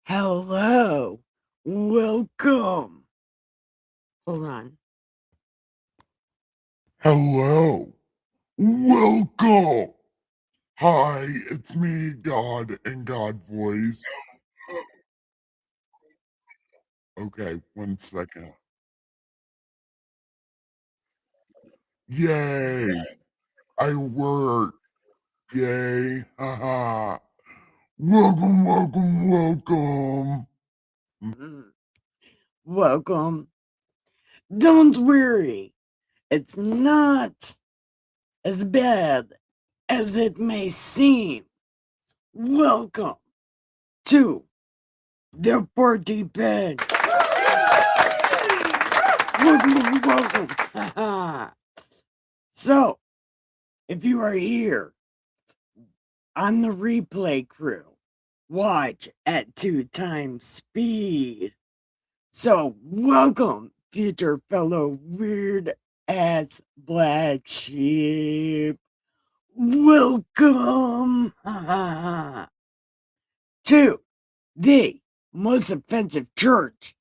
Hello. Welcome. Hold on. Hello. Welcome. Hi, it's me, God and God Voice. Okay, 1 second. Yay! I work. Yay! Haha. Welcome. Mm. Welcome. Don't worry. It's not as bad as it may seem. Welcome to the party pen. Welcome. So, if you are here on the replay crew, watch at 2 times speed. So, welcome, future fellow weird ass black sheep. Welcome to the most offensive church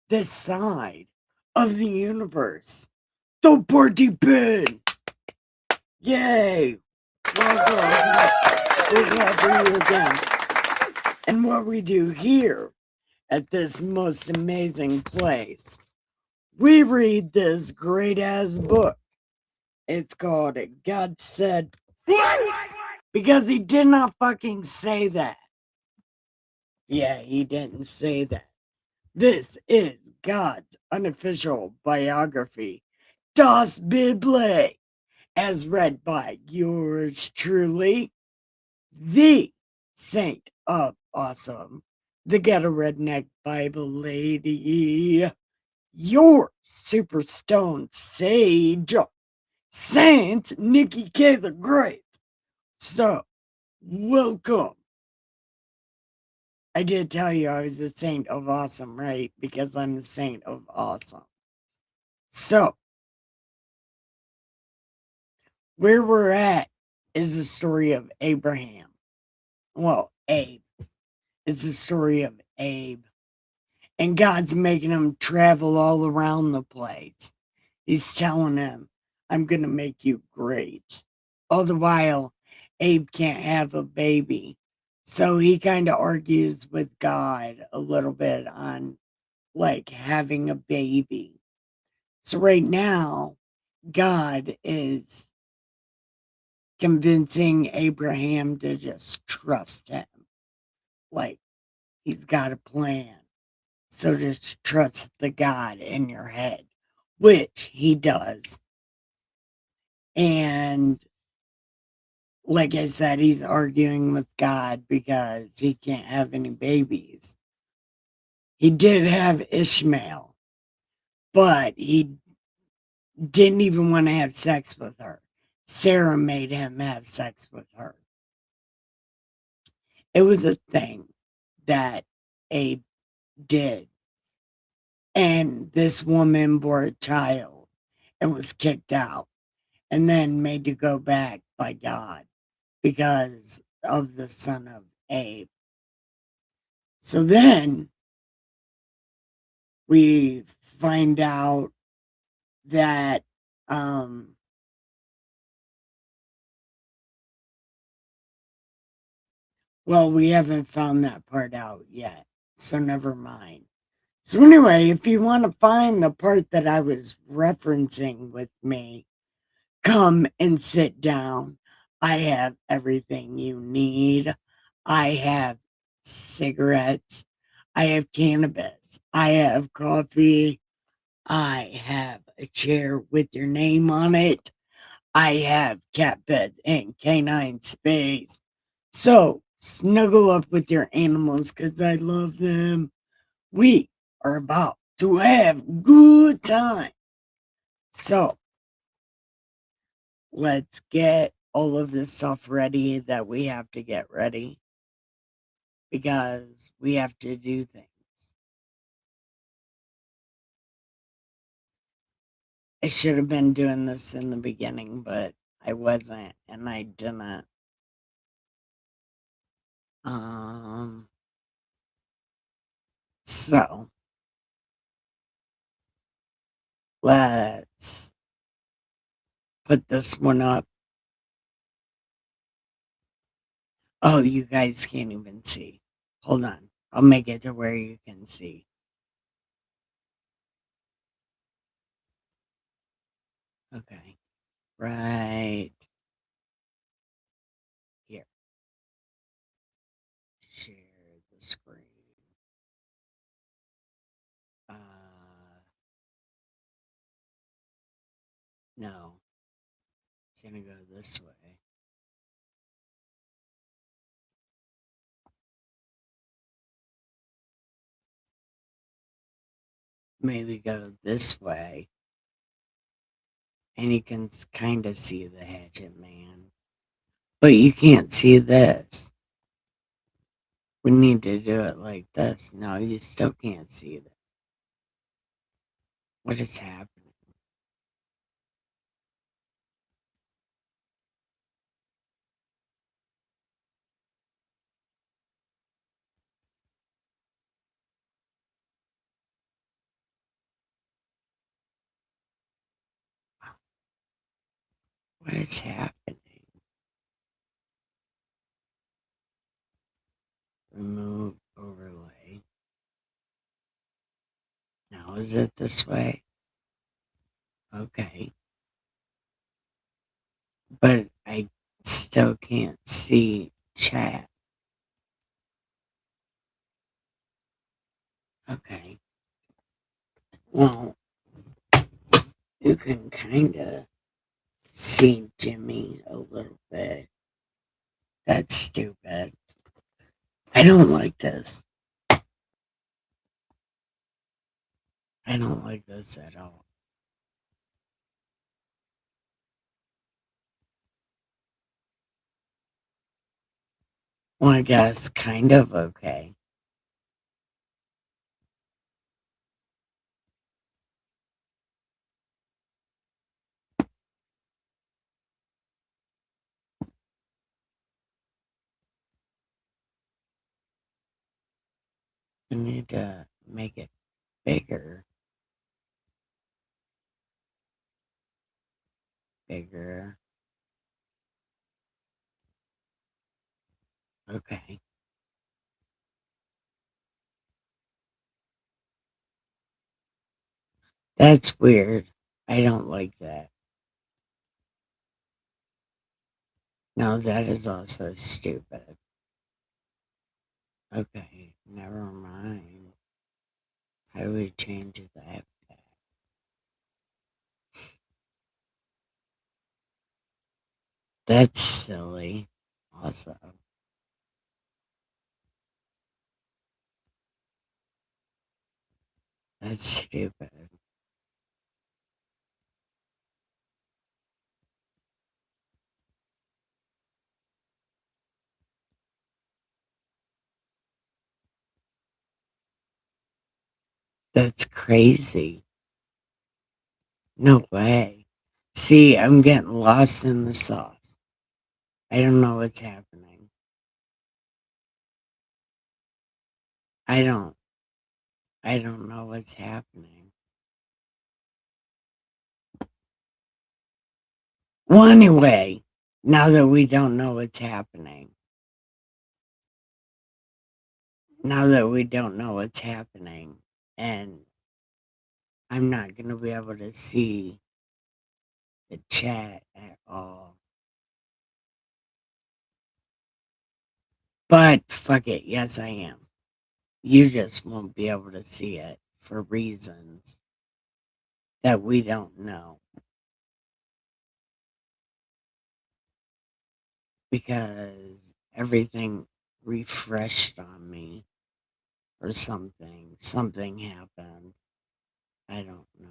this side of the universe, the party pin. Yay! Welcome. We're glad for you again. And what we do here at this most amazing place, we read this great ass book. It's called God Said, because he did not fucking say that. Yeah, he didn't say that. This is God's unofficial biography, Das Bible, as read by yours truly, the Saint of Awesome, the Ghetto Redneck Bible Lady, your super stone sage, Saint Nikki K the Great. So, welcome. I did tell you I was the Saint of Awesome, right? Because I'm the Saint of Awesome. So, where we're at is the story of Abraham. Well, Abe. It's the story of Abe. And God's making him travel all around the place. He's telling him, I'm going to make you great. All the while, Abe can't have a baby. So he kind of argues with God a little bit on like having a baby. So right now, God is convincing Abraham to just trust him. Like he's got a plan. So just trust the God in your head, which he does. And like I said, he's arguing with God because he can't have any babies. He did have Ishmael, but he didn't even want to have sex with her. Sarah made him have sex with her. It was a thing that Abe did. And this woman bore a child and was kicked out and then made to go back by God because of the son of Abe. So then we find out that well, we haven't found that part out yet, so never mind. So anyway, if you want to find the part that I was referencing with me, come and sit down. I have everything you need. I have cigarettes. I have cannabis. I have coffee. I have a chair with your name on it. I have cat beds and canine space. So snuggle up with your animals because I love them. We are about to have good time. So let's get all of this stuff ready that we have to get ready because we have to do things. I should have been doing this in the beginning, but I wasn't and I didn't. Um So let's put this one up. Oh, you guys can't even see. Hold on. I'll make it to where you can see. Okay. Right here. Share the screen. Uh, no. It's gonna go this way. Maybe go this way. And you can kind of see the hatchet man. But you can't see this. We need to do it like this. No, you still can't see it. What is happening? What is happening? Remove overlay. Now is it this way? Okay. But I still can't see chat. Okay. Well, you can kind of see Jimmy a little bit. That's stupid. I don't like this. I don't like this at all. Well, I guess kind of okay. We need to make it bigger. Bigger. Okay. That's weird. I don't like that. No, that is also stupid. Okay, never mind. How do we change that? That's silly. Also, that's stupid. That's crazy. No way. See, I'm getting lost in the sauce. I don't know what's happening. I don't. I don't know what's happening. Well, anyway, now that we don't know what's happening, and I'm not going to be able to see the chat at all. But fuck it, yes, I am. You just won't be able to see it for reasons that we don't know. Because everything refreshed on me or something. Something happened. I don't know.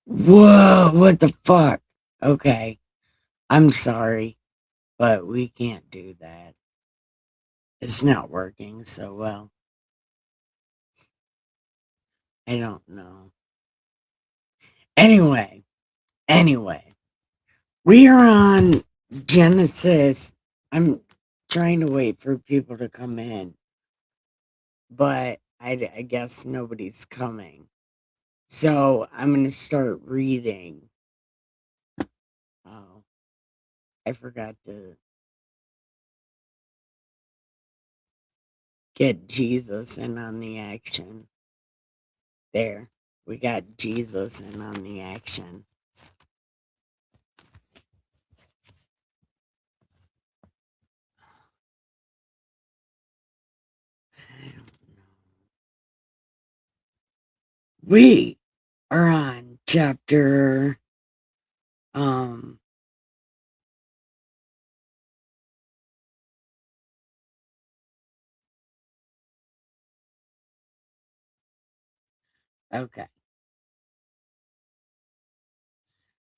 Whoa, what the fuck? Okay, I'm sorry, but we can't do that. It's not working so well. I don't know. Anyway, we are on Genesis. I'm trying to wait for people to come in, but I guess nobody's coming. So I'm going to start reading. Oh, I forgot to get Jesus in on the action. There, we got Jesus in on the action. We are on chapter okay.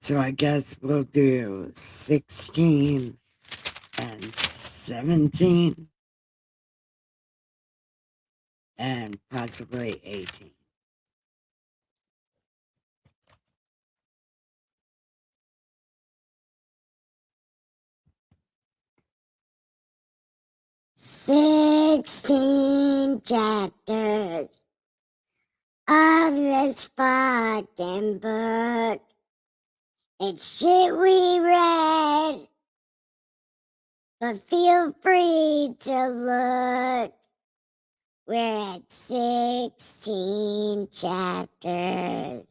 So I guess we'll do 16 and 17 and possibly 18. Chapters of this fucking book. It's shit we read, but feel free to look. We're at 16 chapters.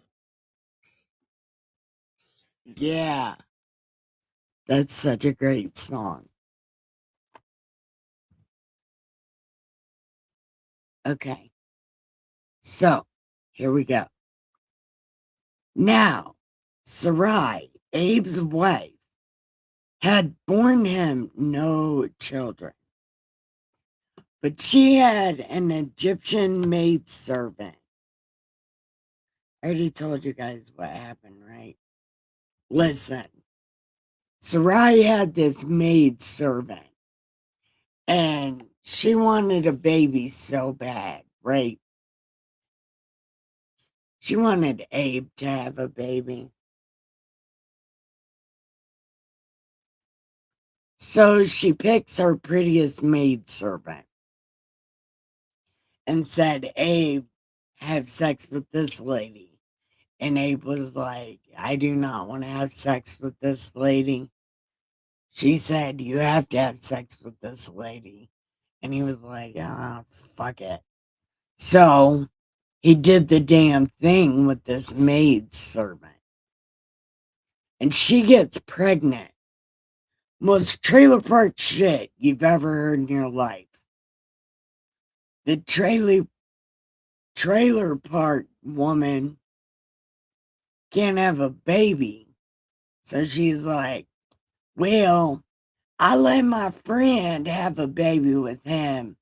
Yeah, that's such a great song. Okay, so here we go. Now, Sarai, Abe's wife, had borne him no children, but she had an Egyptian maidservant. I already told you guys what happened, right? Listen, Sarai had this maidservant, and she wanted a baby so bad, right? She wanted Abe to have a baby. So she picks her prettiest maidservant and said, Abe, have sex with this lady. And Abe was like, I do not want to have sex with this lady. She said, you have to have sex with this lady. And he was like, ah, fuck it. So he did the damn thing with this maidservant. And she gets pregnant. Most trailer park shit you've ever heard in your life. The trailer park woman can't have a baby. So she's like, well, I let my friend have a baby with him.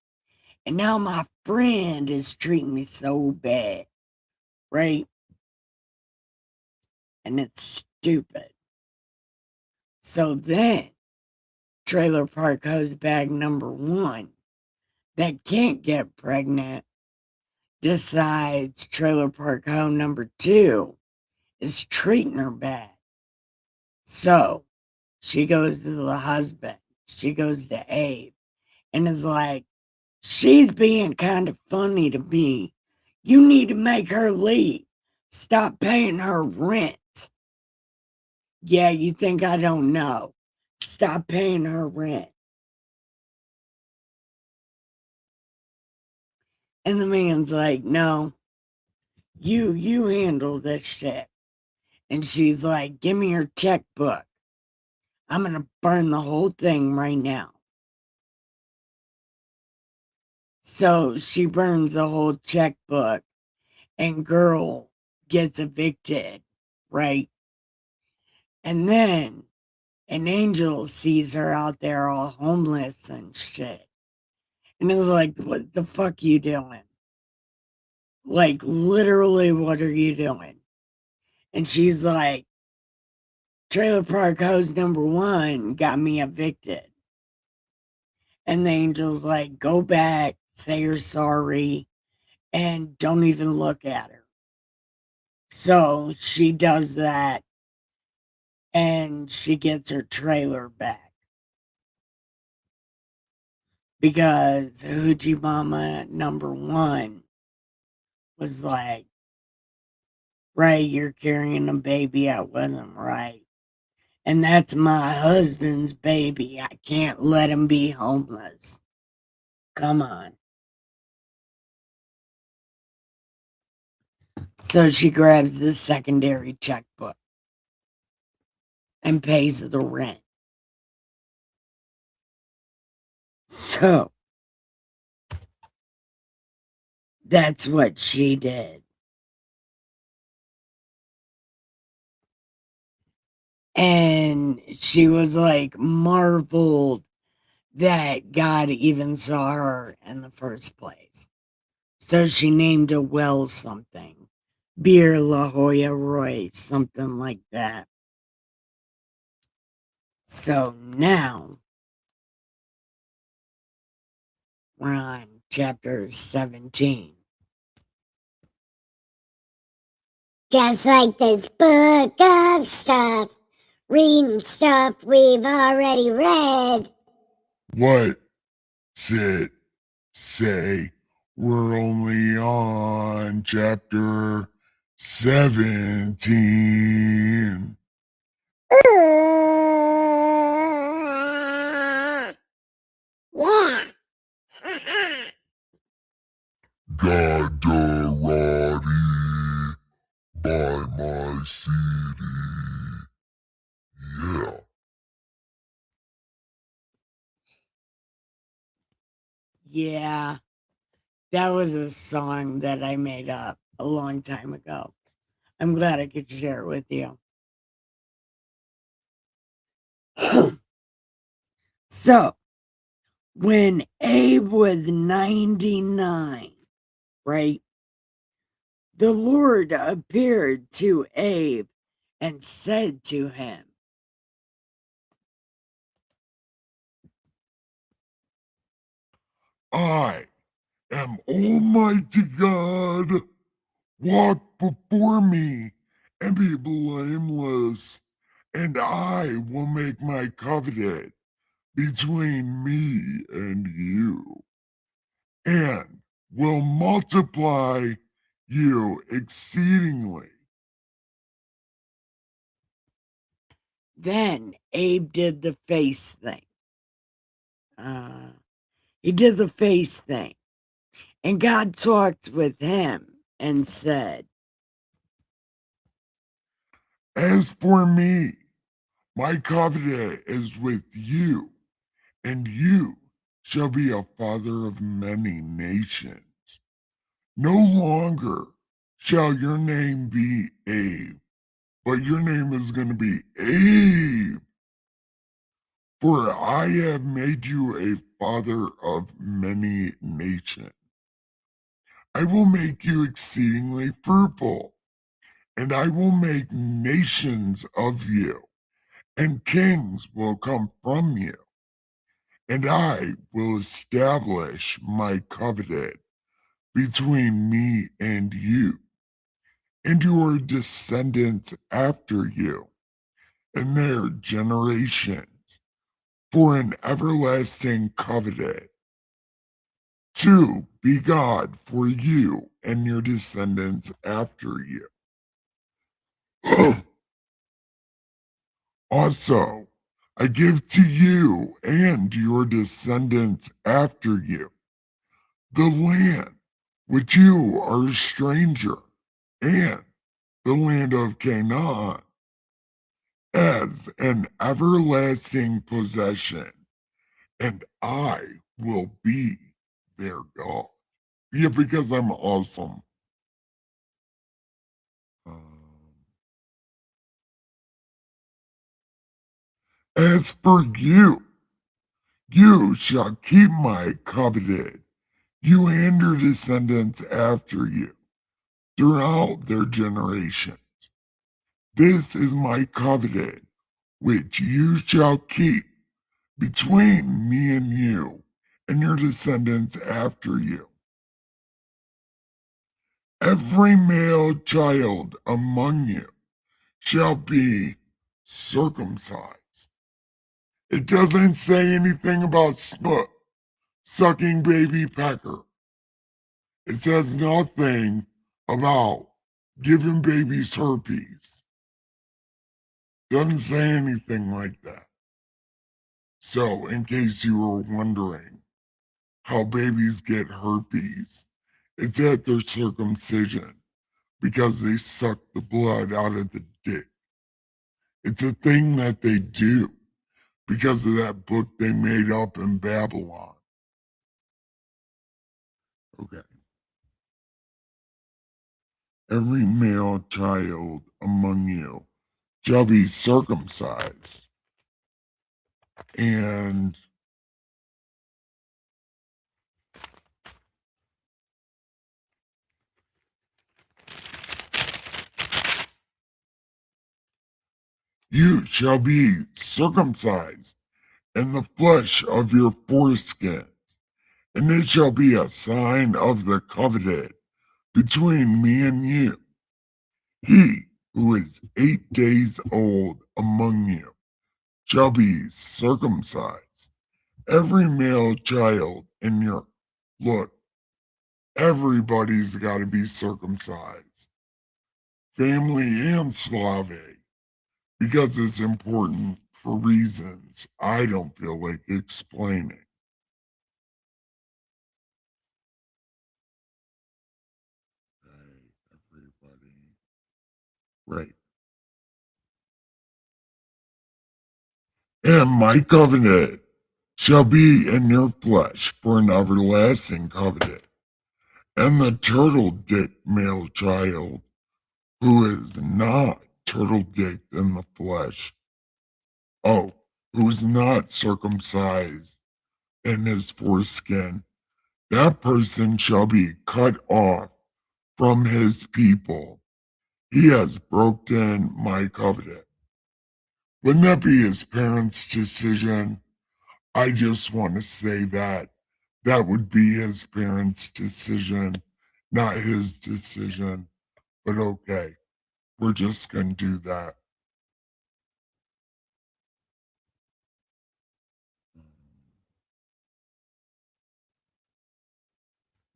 And now my friend is treating me so bad. Right? And it's stupid. So then, trailer park hose bag number one that can't get pregnant decides trailer park hoe number two is treating her bad. So she goes to the husband. She goes to Abe and is like, she's being kind of funny to me. You need to make her leave. Stop paying her rent. Yeah, you think I don't know. Stop paying her rent. And the man's like, no, you handle this shit. And she's like, give me your checkbook. I'm going to burn the whole thing right now. So she burns the whole checkbook and girl gets evicted, right? And then an angel sees her out there all homeless and shit. And is like, what the fuck you doing? Like, literally, what are you doing? And she's like, trailer park hose number one got me evicted. And the angel's like, go back, say you're sorry, and don't even look at her. So she does that and she gets her trailer back because Hoochie Mama number one was like, right, you're carrying a baby. I wasn't right. And that's my husband's baby. I can't let him be homeless. Come on. So she grabs the secondary checkbook and pays the rent. So that's what she did. And she was like marveled that God even saw her in the first place. So she named a well something. Beer La Jolla Roy, something like that. So now we're on chapter 17. Just like this book of stuff, reading stuff we've already read. What's it say? We're only on chapter 17. Yeah. Gadarati by my CD. Yeah. Yeah, that was a song that I made up a long time ago. I'm glad I could share it with you. So, when Abe was 99, right, the Lord appeared to Abe and said to him, I am Almighty God. Walk before me and be blameless, and I will make my covenant between me and you, and will multiply you exceedingly. then Abe did the face thing. Uh, he did the face thing. And God talked with him and said, As for me, my covenant is with you, and you shall be a father of many nations. No longer shall your name be Abe, but your name is going to be Abe. For I have made you a father of many nations. I will make you exceedingly fruitful, and I will make nations of you, and kings will come from you. And I will establish my covenant between me and your descendants after you, and their generations, for an everlasting covenant, to be God for you and your descendants after you. Also, I give to you and your descendants after you the land which you are a stranger, and the land of Canaan as an everlasting possession, and I will be their God. Yeah, because I'm awesome. As for you, you shall keep my covenant, you and your descendants after you, throughout their generations. This is my covenant, which you shall keep between me and your descendants after you. every male child among you shall be circumcised. It doesn't say anything about sucking baby pecker. It says nothing about giving babies herpes. Doesn't say anything like that. So, in case you were wondering how babies get herpes, it's at their circumcision because they suck the blood out of the dick. It's a thing that they do because of that book they made up in Babylon. Okay. Every male child among you shall be circumcised. And you shall be circumcised in the flesh of your foreskins, and it shall be a sign of the covenant between me and you. He who is 8 days old among you shall be circumcised. Every male child in your look, everybody's got to be circumcised, family and Slavic, because it's important for reasons I don't feel like explaining. Okay, everybody. Right. And my covenant shall be in your flesh for an everlasting covenant. And the turtle dick male child who is not turtle dicked in the flesh, who is not circumcised in his foreskin, that person shall be cut off from his people. He has broken my covenant. Wouldn't that be his parents' decision? I just want to say that that would be his parents' decision, not his decision. But okay, we're just going to do that.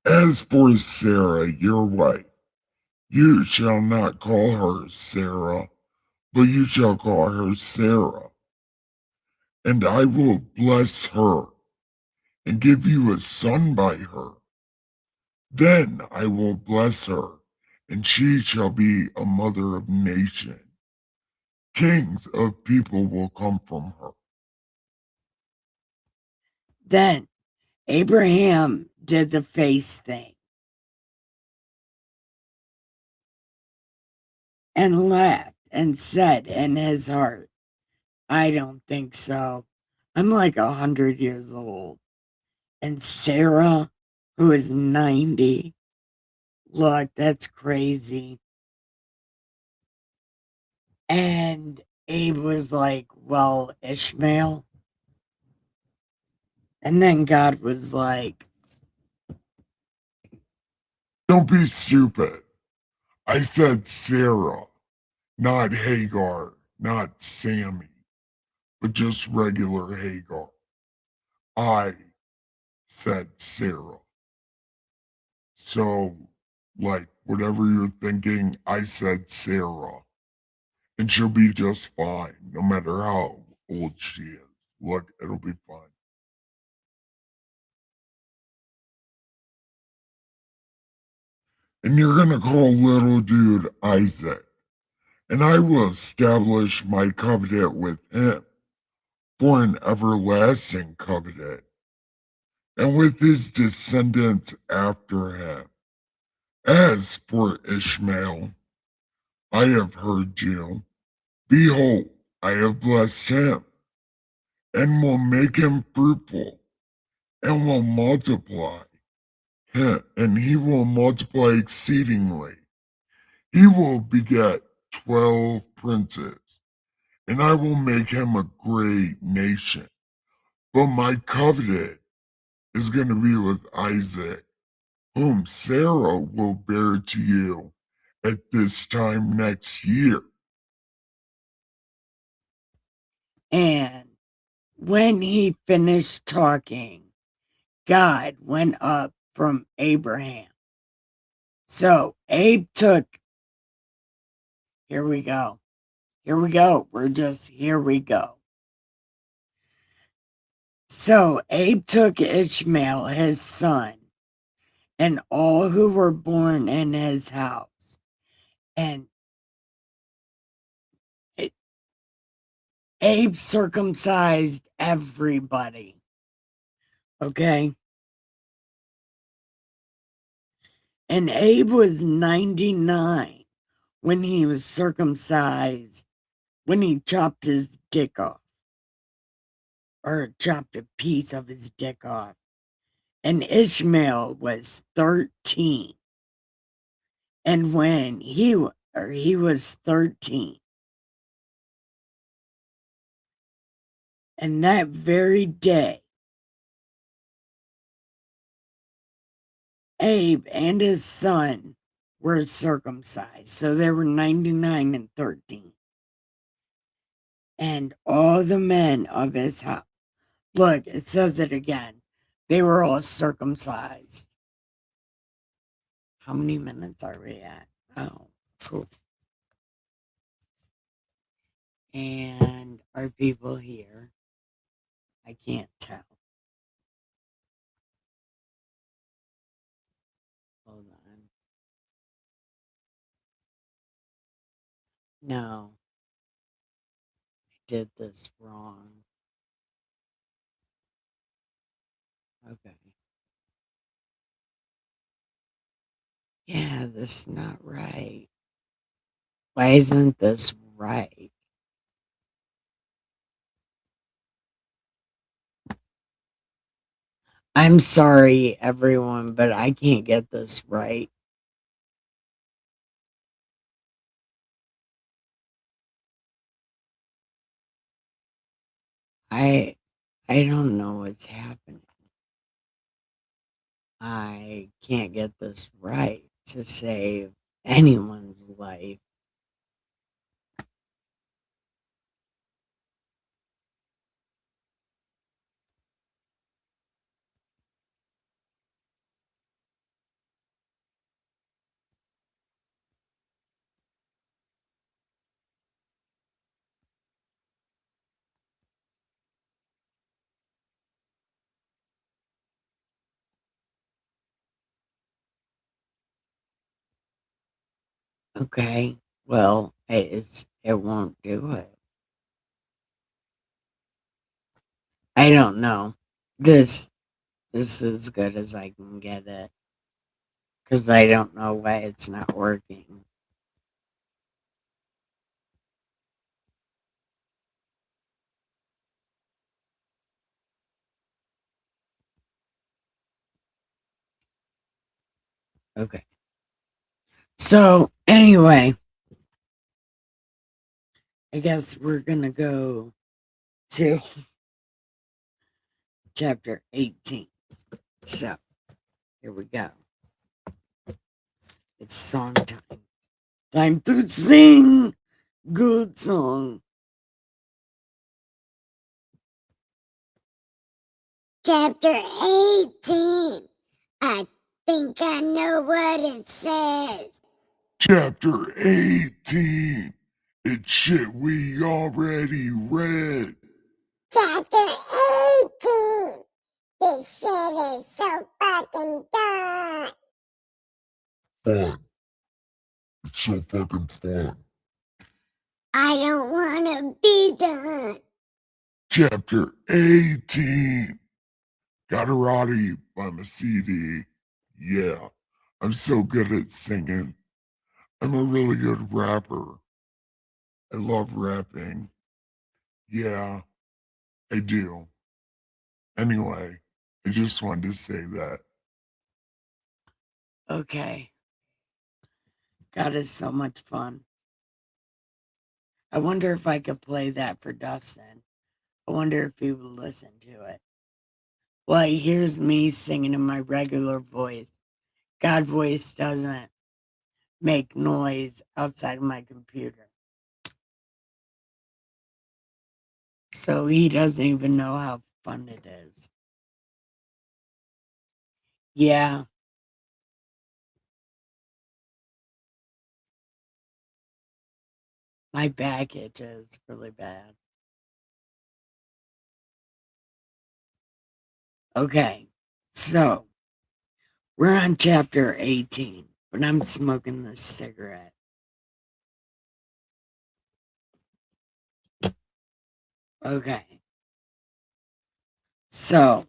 As for Sarah, your wife, you shall not call her Sarah, but you shall call her Sarah. And I will bless her and give you a son by her. Then I will bless her, and she shall be a mother of nations. Kings of people will come from her. Then Abraham did the face thing and laughed and said in his heart, I don't think so. I'm like 100 years old. And Sarah, who is 90, look, that's crazy. And Abe was like, well, Ishmael. And then God was like, Don't be stupid. I said Sarah, not Hagar, not Sammy, but just regular Hagar. I said Sarah. So, like, whatever you're thinking, I said Sarah. And she'll be just fine, no matter how old she is. Look, it'll be fine. And you're going to call little dude Isaac. And I will establish my covenant with him for an everlasting covenant, and with his descendants after him. As for Ishmael, I have heard you. Behold, I have blessed him, and will make him fruitful, and will multiply him, and he will multiply exceedingly. He will beget 12 princes, and I will make him a great nation. But my covenant is going to be with Isaac, whom Sarah will bear to you at this time next year. And when he finished talking, God went up from Abraham. So Abe took, here we go. Here we go. Here we go. So Abe took Ishmael, his son, and all who were born in his house, and Abe circumcised everybody. Okay? And Abe was 99 when he was circumcised, when he chopped his dick off, or chopped a piece of his dick off. And Ishmael was 13. And when he was 13. And that very day, Abe and his son were circumcised. So they were 99 and 13. And all the men of his house, look, it says it again. They were all circumcised. How many minutes are we at? Oh, cool. And are people here? I can't tell. Hold on. No. I did this wrong. Okay. Yeah, this is not right. Why isn't this right? I'm sorry, everyone, but I can't get this right. I don't know what's happening. I can't get this right to save anyone's life. Okay, well, it won't do it. I don't know. This is as good as I can get it because I don't know why it's not working. Okay. So anyway, I guess we're gonna go to chapter 18. So here we go. It's song time. Time to sing good song. Chapter 18. I think I know what it says. Chapter 18. It's shit we already read. Chapter 18. This shit is so fucking dumb. Fun. It's so fucking fun. I don't want to be done. Chapter 18. Gatterati by my CD. Yeah, I'm so good at singing. I'm a really good rapper. I love rapping. Yeah, I do. Anyway, I just wanted to say that. Okay. God is so much fun. I wonder if I could play that for Dustin. I wonder if he would listen to it. Well, he hears me singing in my regular voice. God voice doesn't make noise outside of my computer. So he doesn't even know how fun it is. Yeah. My back itches really bad. Okay. So we're on chapter 18, but I'm smoking this cigarette. Okay. So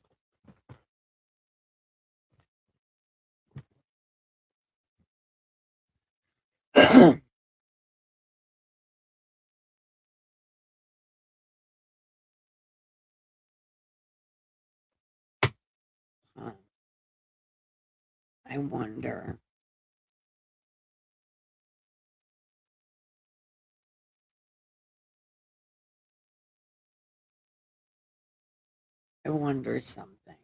I wonder. I wonder something.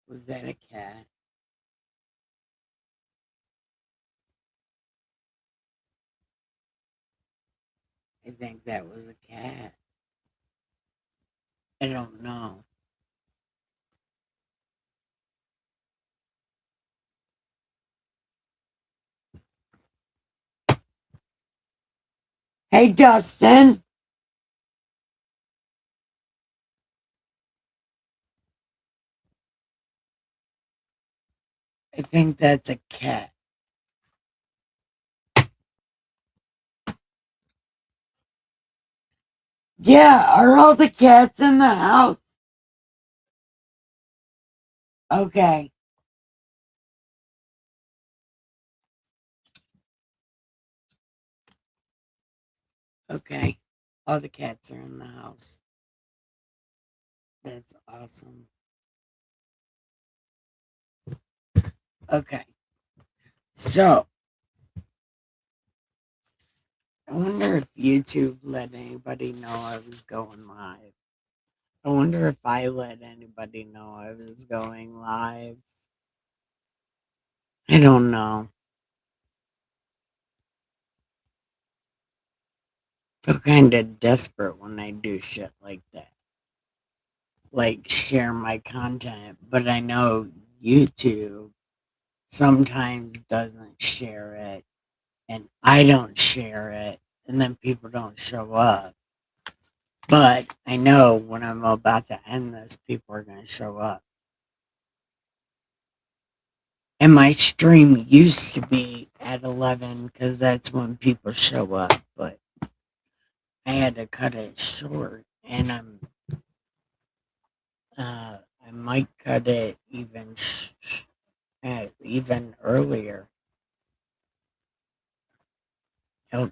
Was that a cat? I think that was a cat. I don't know. Hey, Dustin. I think that's a cat. Yeah, are all the cats in the house? Okay. Okay. All the cats are in the house. That's awesome. Okay. So, I wonder if YouTube let anybody know I was going live. I wonder if I let anybody know I was going live. I don't know. I feel kind of desperate when I do shit like that. Like share my content, but I know YouTube sometimes doesn't share it and I don't share it and then people don't show up. But I know when I'm about to end this, people are going to show up. And my stream used to be at 11 because that's when people show up, but I had to cut it short and I might cut it even earlier. Oh,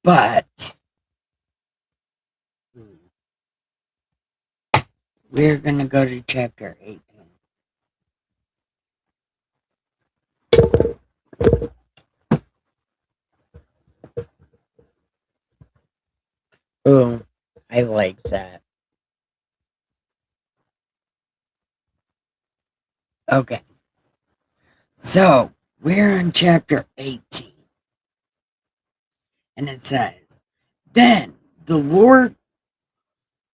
but we're going to go to chapter 18. Oh, I like that. Okay. So, we're in chapter 18. And it says, Then the Lord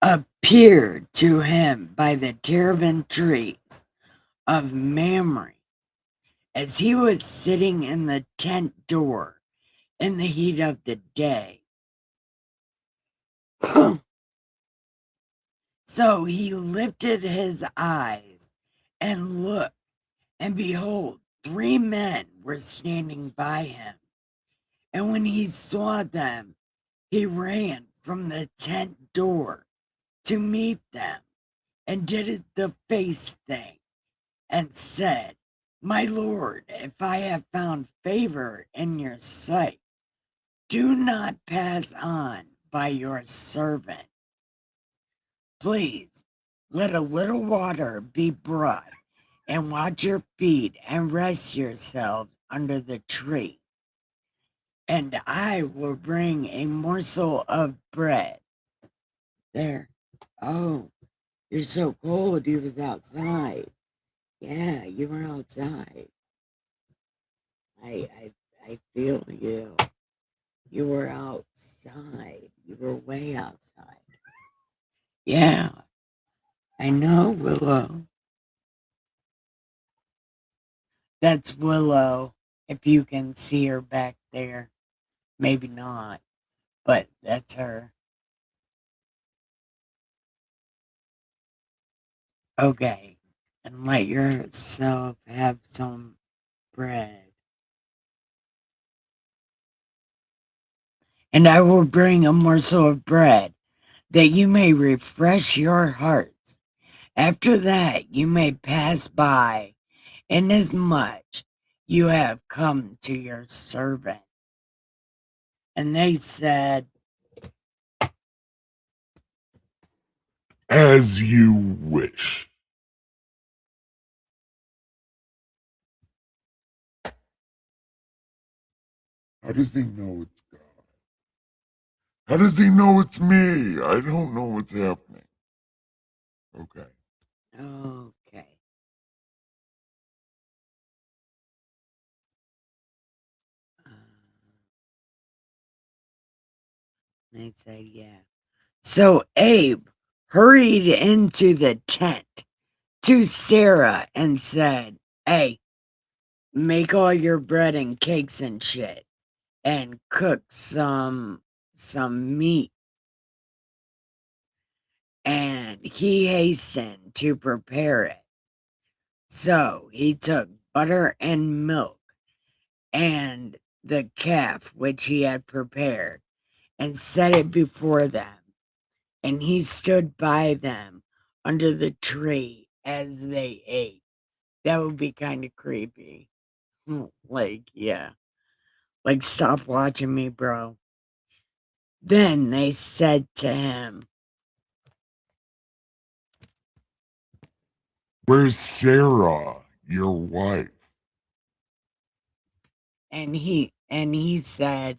appeared to him by the terebinth trees of Mamre as he was sitting in the tent door in the heat of the day. So he lifted his eyes and looked, and behold, 3 men were standing by him. And when he saw them, he ran from the tent door to meet them and did the face thing and said, My Lord, if I have found favor in your sight, do not pass on by your servant. Please let a little water be brought and wash your feet and rest yourselves under the tree, and I will bring a morsel of bread. There. Oh, you're so cold. You was outside. Yeah, you were outside. I feel you. You were outside. You were way outside. Yeah, I know, Willow. That's Willow. If you can see her back there. Maybe not, but that's her. Okay. And let yourself have some bread. And I will bring a morsel of bread, that you may refresh your hearts. After that you may pass by, inasmuch you have come to your servant. And they said, As you wish. How does he know it's God? How does he know it's me? I don't know what's happening. Okay. okay. Uh, they said, yeah. So Abe hurried into the tent to Sarah and said, hey, make all your bread and cakes and shit and cook some meat. And he hastened to prepare it. So he took butter and milk and the calf which he had prepared and set it before them. And he stood by them under the tree as they ate. That would be kind of creepy. Like, yeah. Like, stop watching me, bro. Then they said to him, Where's Sarah, your wife? and he said,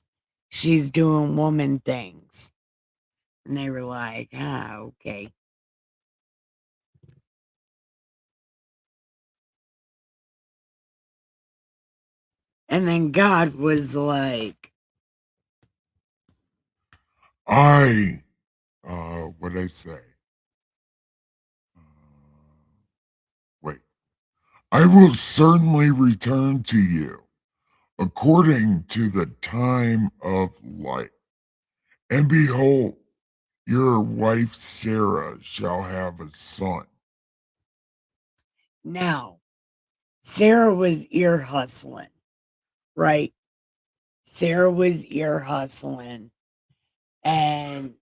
she's doing woman things. And they were like, okay. And then God was like, What'd I say? Uh, Wait. I will certainly return to you according to the time of life. And behold, your wife Sarah shall have a son. now, Sarah was ear hustling, right? Sarah was ear hustling, and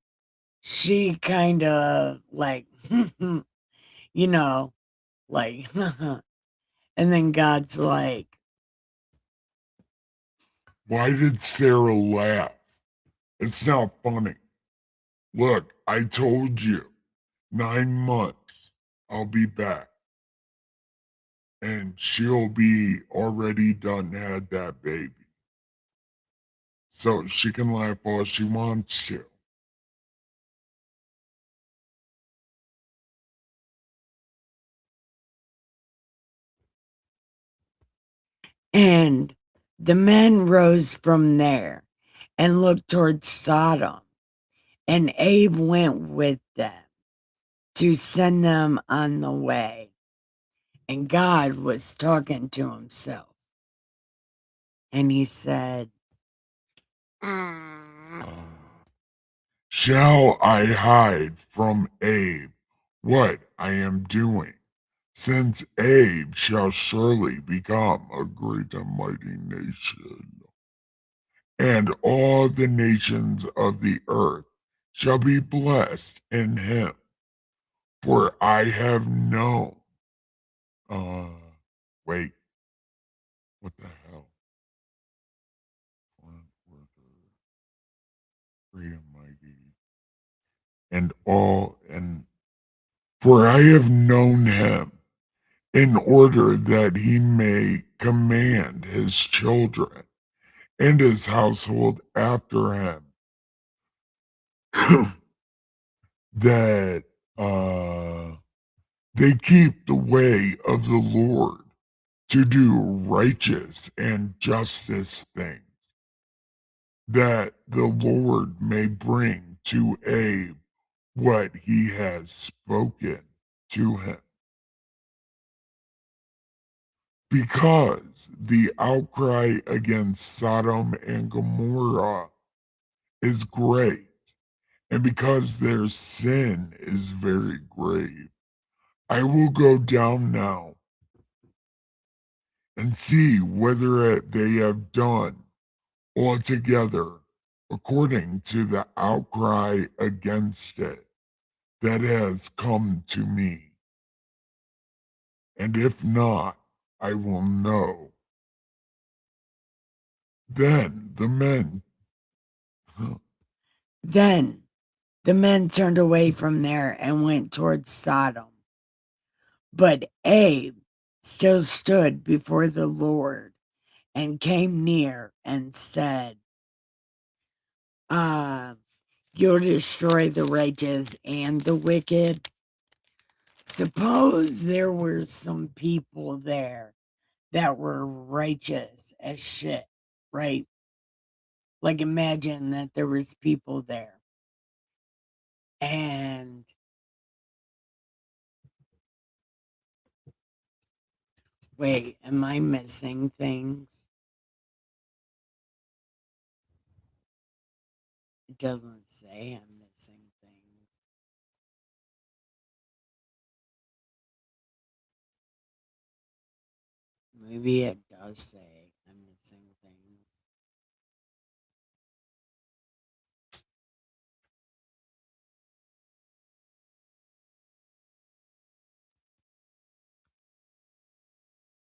she kind of like, you know, like, and then God's like, Why did Sarah laugh? It's not funny. Look, I told you, 9 months, I'll be back. And she'll be already done had that baby. So she can laugh all she wants to. and the men rose from there and looked towards Sodom, and Abe went with them to send them on the way. And God was talking to himself. And he said, Uh, Shall I hide from Abe what I am doing? Since Abe shall surely become a great and mighty nation, and all the nations of the earth shall be blessed in him. For I have known. Uh, Wait, what the hell? Great and mighty, and all, and for I have known him in order that he may command his children and his household after him that they keep the way of the Lord to do righteous and justice things, that the Lord may bring to Abe what he has spoken to him. Because the outcry against Sodom and Gomorrah is great, and because their sin is very grave, I will go down now and see whether they have done altogether according to the outcry against it that has come to me. And if not, I will know. Then the men, Then the men turned away from there and went towards Sodom. But Abe still stood before the Lord and came near and said, You'll destroy the righteous and the wicked. Suppose there were some people there that were righteous as shit, right? Like imagine that there was people there and wait, am I missing things? It doesn't say I'm missing things. Maybe it does say I'm missing things.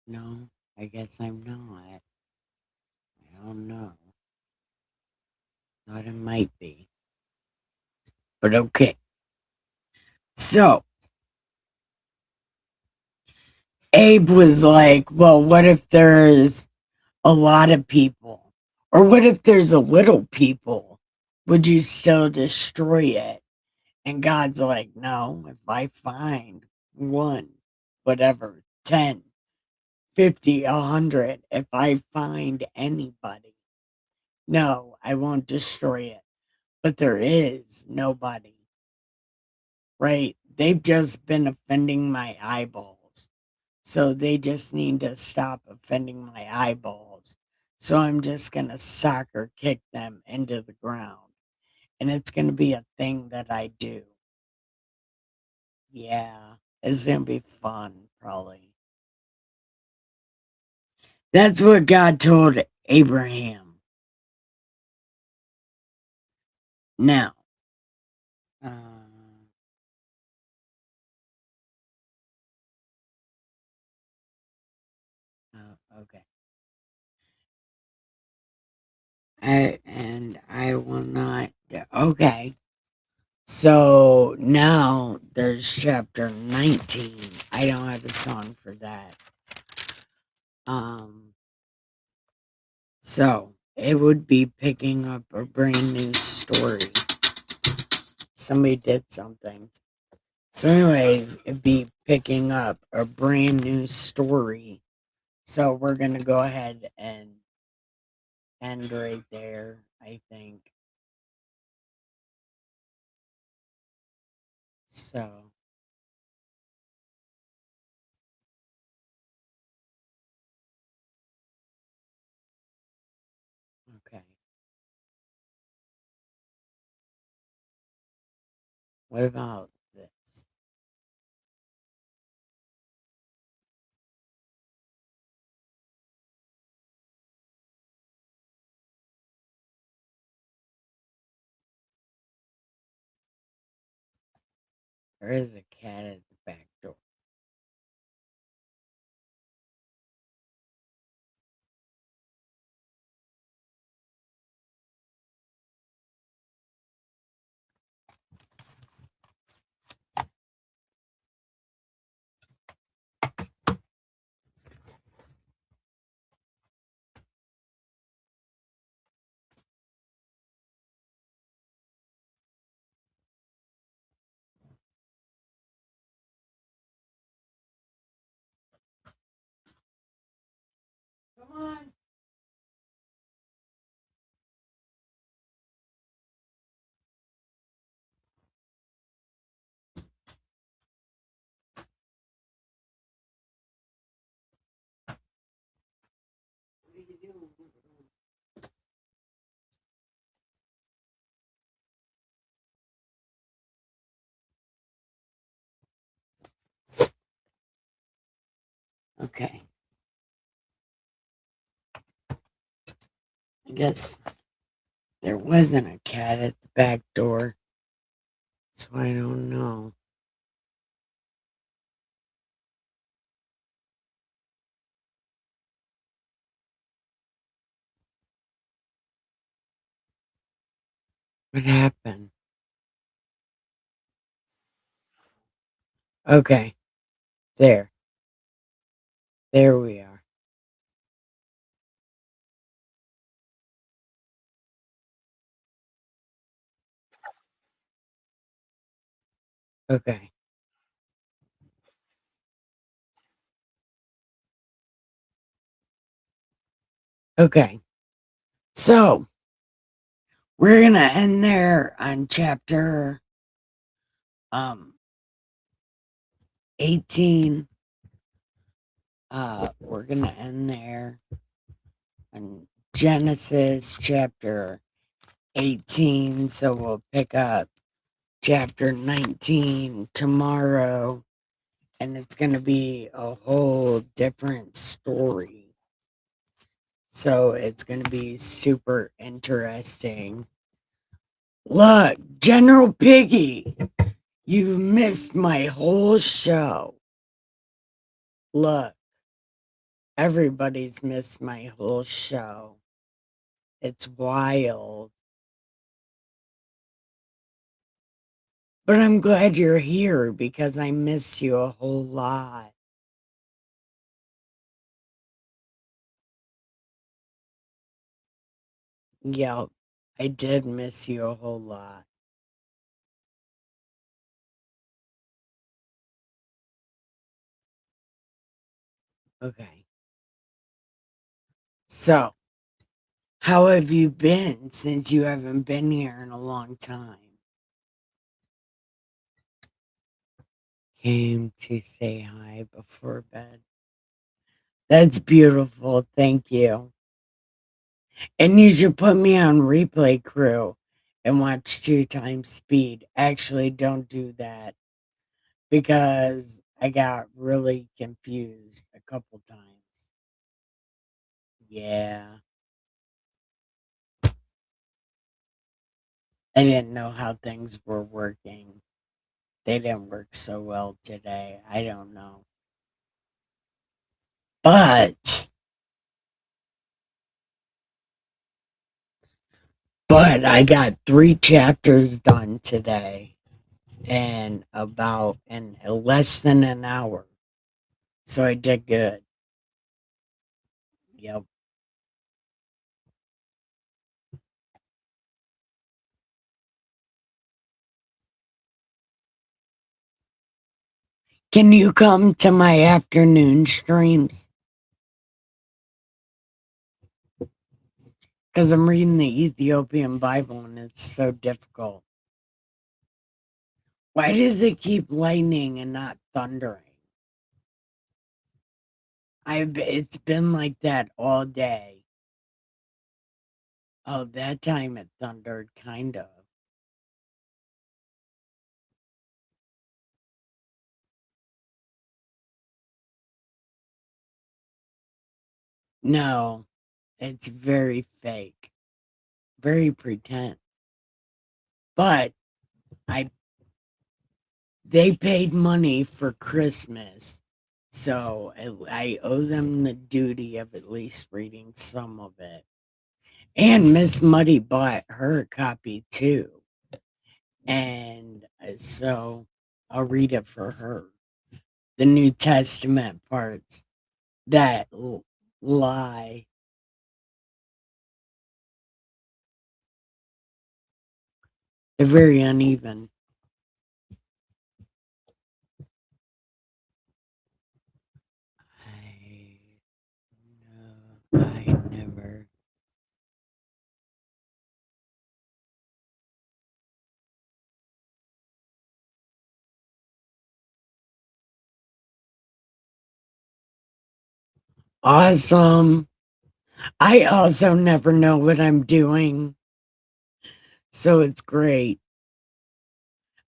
No, I guess I'm not. I don't know. Thought it might be. But okay. So Abe was like, well, what if there's a lot of people? Or what if there's a little people? Would you still destroy it? And God's like, no, if I find one, whatever, 10, 50, 100, if I find anybody, no, I won't destroy it. But there is nobody, right? They've just been offending my eyeballs. So they just need to stop offending my eyeballs. So I'm just going to soccer kick them into the ground. And it's going to be a thing that I do. Yeah, it's going to be fun, probably. That's what God told Abraham. Now, uh, okay. I will not. Okay. So now there's chapter 19. I don't have a song for that. So it would be picking up a brand new story. Somebody did something. So, anyways, it'd be picking up a brand new story. So we're gonna go ahead and end right there, I think. So okay. What about this? There is a cat at the back door. Okay. I guess there wasn't a cat at the back door, so I don't know. What happened? Okay. There. There we are. Okay. Okay. So we're gonna end there on chapter um 18. We're gonna end there on Genesis chapter 18. So we'll pick up chapter 19 tomorrow, and it's gonna be a whole different story. So it's gonna be super interesting. Look, General Piggy, you missed my whole show. Look, everybody's missed my whole show. It's wild. But I'm glad you're here because I miss you a whole lot. Yep, I did miss you a whole lot. Okay. So, how have you been since you haven't been here in a long time? Came to say hi before bed. That's beautiful. Thank you. And you should put me on replay crew and watch 2 times speed. Actually, don't do that because I got really confused a couple times. Yeah. I didn't know how things were working. They didn't work so well today. I don't know. But I got 3 chapters done today in about in less than an hour. So I did good. Yep. Can you come to my afternoon streams? Because I'm reading the Ethiopian Bible and it's so difficult. Why does it keep lightning and not thundering? It's been like that all day. Oh, that time it thundered, kind of. No, it's very fake, very pretend. But I they paid money for Christmas, so I owe them the duty of at least reading some of it. And Miss Muddy bought her a copy too, and so I'll read it for her. The New Testament parts that lie. They're very uneven. I know I never. Awesome. I also never know what I'm doing, so it's great.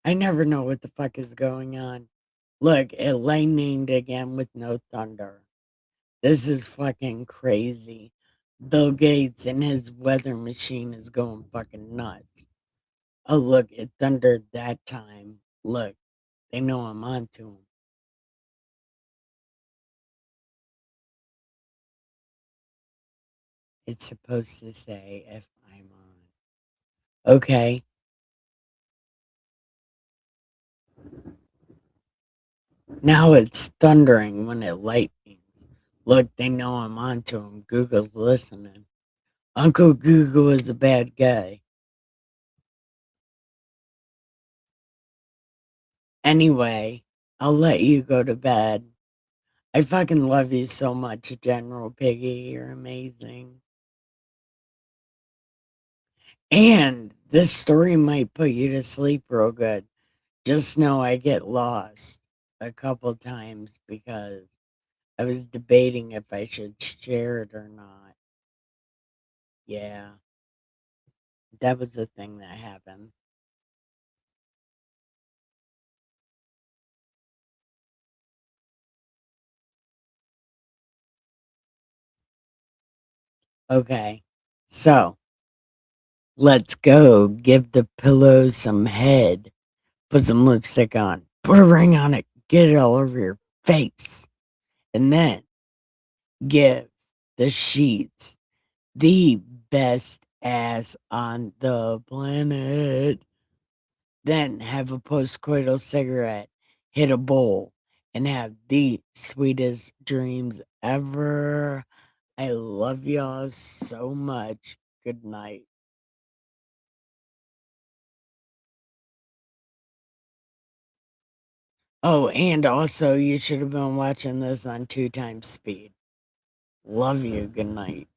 I never know what the fuck is going on. Look, it lightninged again with no thunder. This is fucking crazy. Bill Gates and his weather machine is going fucking nuts. Oh, look, it thundered that time. Look, they know I'm onto them. It's supposed to say if I'm on. Okay. Now it's thundering when it lightnings. Look, they know I'm onto them. Google's listening. Uncle Google is a bad guy. Anyway, I'll let you go to bed. I fucking love you so much, General Piggy. You're amazing. And this story might put you to sleep real good. Just know I get lost a couple times because I was debating if I should share it or not. Yeah, that was the thing that happened. Okay, so let's go give the pillow some head. Put some lipstick on. Put a ring on it. Get it all over your face. And then give the sheets the best ass on the planet. Then have a postcoital cigarette, hit a bowl, and have the sweetest dreams ever. I love y'all so much. Good night. Oh, and also, you should have been watching this on 2 times speed. Love you. Good night.